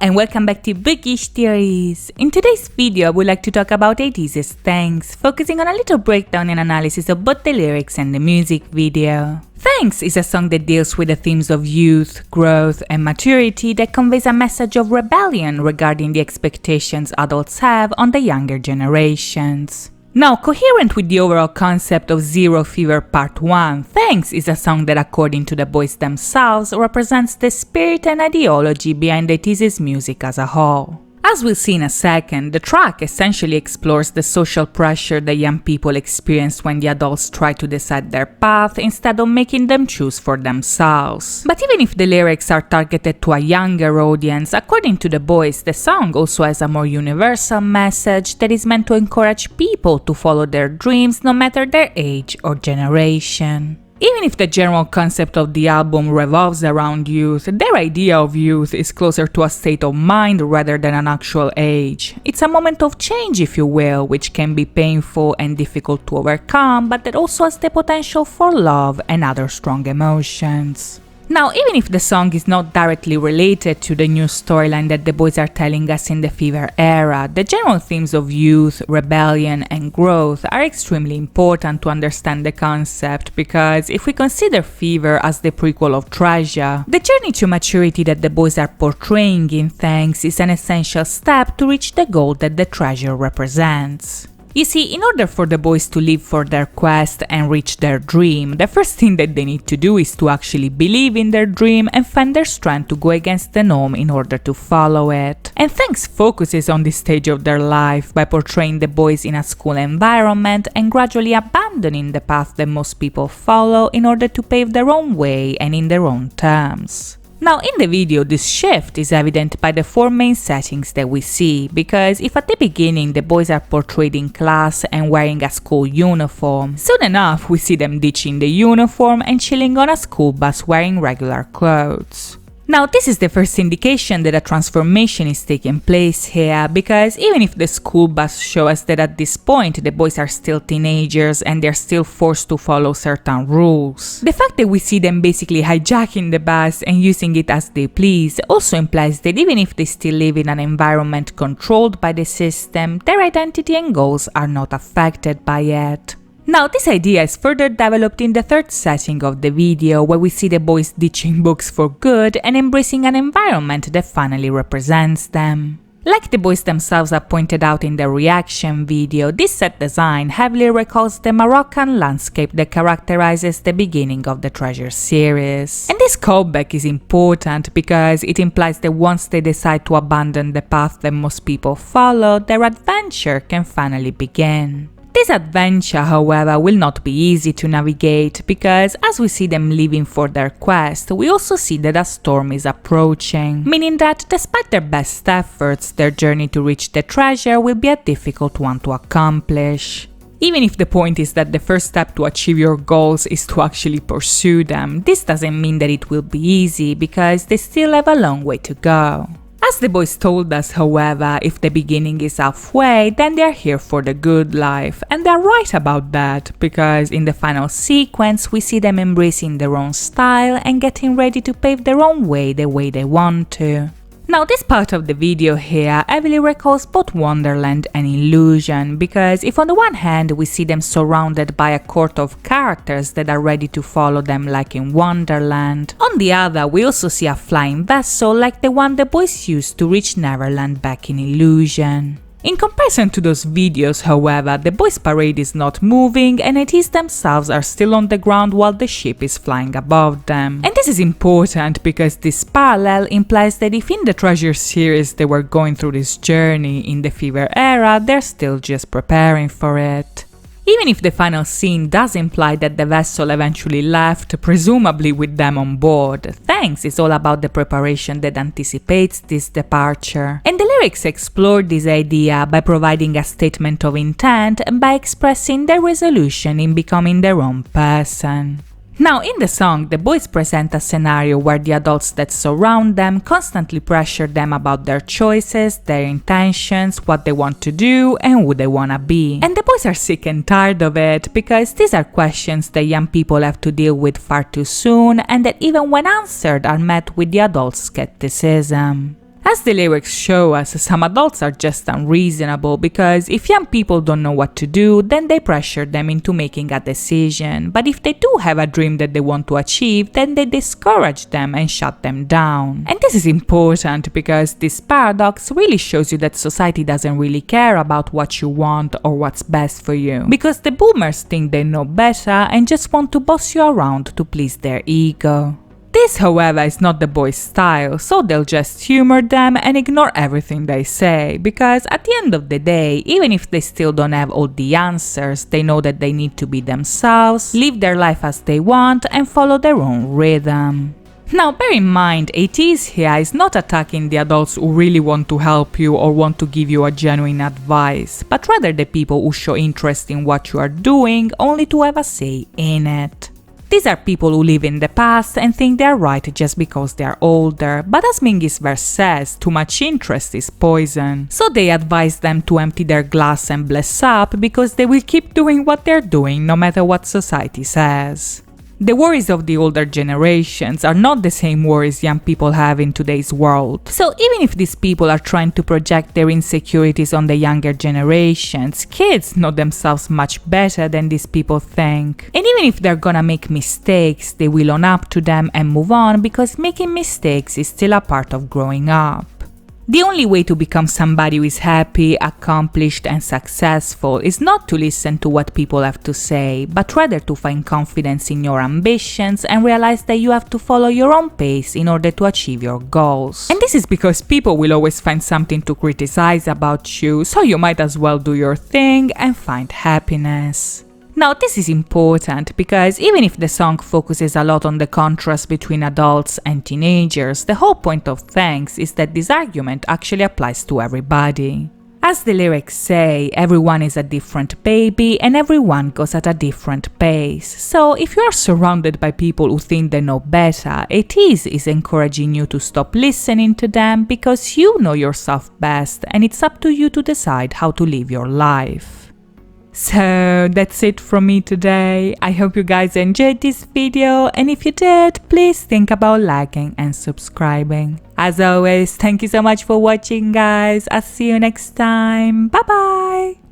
and welcome back to Bookish Theories. In today's video, I would like to talk about 80s Thanks, focusing on a little breakdown and analysis of both the lyrics and the music video. Thanks is a song that deals with the themes of youth, growth, and maturity that conveys a message of rebellion regarding the expectations adults have on the younger generations. Now, coherent with the overall concept of Zero Fever Part 1, Thanks is a song that, according to the boys themselves, represents the spirit and ideology behind the 80s music as a whole. As we'll see in a second, the track essentially explores the social pressure that young people experience when the adults try to decide their path instead of making them choose for themselves. But even if the lyrics are targeted to a younger audience, according to the boys, the song also has a more universal message that is meant to encourage people to follow their dreams no matter their age or generation. Even if the general concept of the album revolves around youth, their idea of youth is closer to a state of mind rather than an actual age. It's a moment of change, if you will, which can be painful and difficult to overcome, but that also has the potential for love and other strong emotions. Now, even if the song is not directly related to the new storyline that the boys are telling us in the Fever era, the general themes of youth, rebellion, and growth are extremely important to understand the concept because if we consider Fever as the prequel of Treasure, the journey to maturity that the boys are portraying in Thanks is an essential step to reach the goal that the Treasure represents. You see, in order for the boys to live for their quest and reach their dream, the first thing that they need to do is to actually believe in their dream and find their strength to go against the norm in order to follow it. And Thanks focuses on this stage of their life by portraying the boys in a school environment and gradually abandoning the path that most people follow in order to pave their own way and in their own terms. Now, in the video, this shift is evident by the four main settings that we see, because if at the beginning the boys are portrayed in class and wearing a school uniform, soon enough we see them ditching the uniform and chilling on a school bus wearing regular clothes. Now, this is the first indication that a transformation is taking place here, because even if the school bus shows us that at this point the boys are still teenagers and they're still forced to follow certain rules, the fact that we see them basically hijacking the bus and using it as they please also implies that even if they still live in an environment controlled by the system, their identity and goals are not affected by it. Now, this idea is further developed in the third setting of the video, where we see the boys ditching books for good and embracing an environment that finally represents them. Like the boys themselves have pointed out in the reaction video, this set design heavily recalls the Moroccan landscape that characterizes the beginning of the Treasure series. And this callback is important because it implies that once they decide to abandon the path that most people follow, their adventure can finally begin. This adventure, however, will not be easy to navigate because as we see them leaving for their quest, we also see that a storm is approaching, meaning that despite their best efforts, their journey to reach the treasure will be a difficult one to accomplish. Even if the point is that the first step to achieve your goals is to actually pursue them, this doesn't mean that it will be easy because they still have a long way to go. As the boys told us, however, if the beginning is halfway, then they are here for the good life, and they're right about that, because in the final sequence we see them embracing their own style and getting ready to pave their own way the way they want to. Now, this part of the video here heavily recalls both Wonderland and Illusion, because if on the one hand we see them surrounded by a court of characters that are ready to follow them like in Wonderland, on the other we also see a flying vessel like the one the boys used to reach Neverland back in Illusion. In comparison to those videos, however, the boys' parade is not moving and it is themselves are still on the ground while the ship is flying above them. And this is important because this parallel implies that if in the Treasure series they were going through this journey, in the Fever era they're still just preparing for it. Even if the final scene does imply that the vessel eventually left, presumably with them on board, Thanks is all about the preparation that anticipates this departure. And the lyrics explore this idea by providing a statement of intent and by expressing their resolution in becoming their own person. Now, in the song, the boys present a scenario where the adults that surround them constantly pressure them about their choices, their intentions, what they want to do, and who they wanna be. And the boys are sick and tired of it, because these are questions that young people have to deal with far too soon, and that even when answered are met with the adult skepticism. As the lyrics show us, some adults are just unreasonable because if young people don't know what to do, then they pressure them into making a decision. But if they do have a dream that they want to achieve, then they discourage them and shut them down. And this is important because this paradox really shows you that society doesn't really care about what you want or what's best for you. Because the boomers think they know better and just want to boss you around to please their ego. This, however, is not the boys' style, so they'll just humor them and ignore everything they say, because at the end of the day, even if they still don't have all the answers, they know that they need to be themselves, live their life as they want, and follow their own rhythm. Now, bear in mind, ATEEZ here is not attacking the adults who really want to help you or want to give you a genuine advice, but rather the people who show interest in what you are doing only to have a say in it. These are people who live in the past and think they are right just because they are older, but as Mingy's verse says, too much interest is poison. So they advise them to empty their glass and bless up because they will keep doing what they're doing no matter what society says. The worries of the older generations are not the same worries young people have in today's world. So even if these people are trying to project their insecurities on the younger generations, kids know themselves much better than these people think. And even if they're gonna make mistakes, they will own up to them and move on because making mistakes is still a part of growing up. The only way to become somebody who is happy, accomplished, and successful is not to listen to what people have to say, but rather to find confidence in your ambitions and realize that you have to follow your own pace in order to achieve your goals. And this is because people will always find something to criticize about you, so you might as well do your thing and find happiness. Now, this is important because even if the song focuses a lot on the contrast between adults and teenagers, the whole point of Thanks is that this argument actually applies to everybody. As the lyrics say, everyone is a different baby and everyone goes at a different pace. So if you are surrounded by people who think they know better, ATEEZ is encouraging you to stop listening to them because you know yourself best and it's up to you to decide how to live your life. So that's it from me today. I hope you guys enjoyed this video, and if you did, please think about liking and subscribing. As always, thank you so much for watching, guys. I'll see you next time. Bye bye.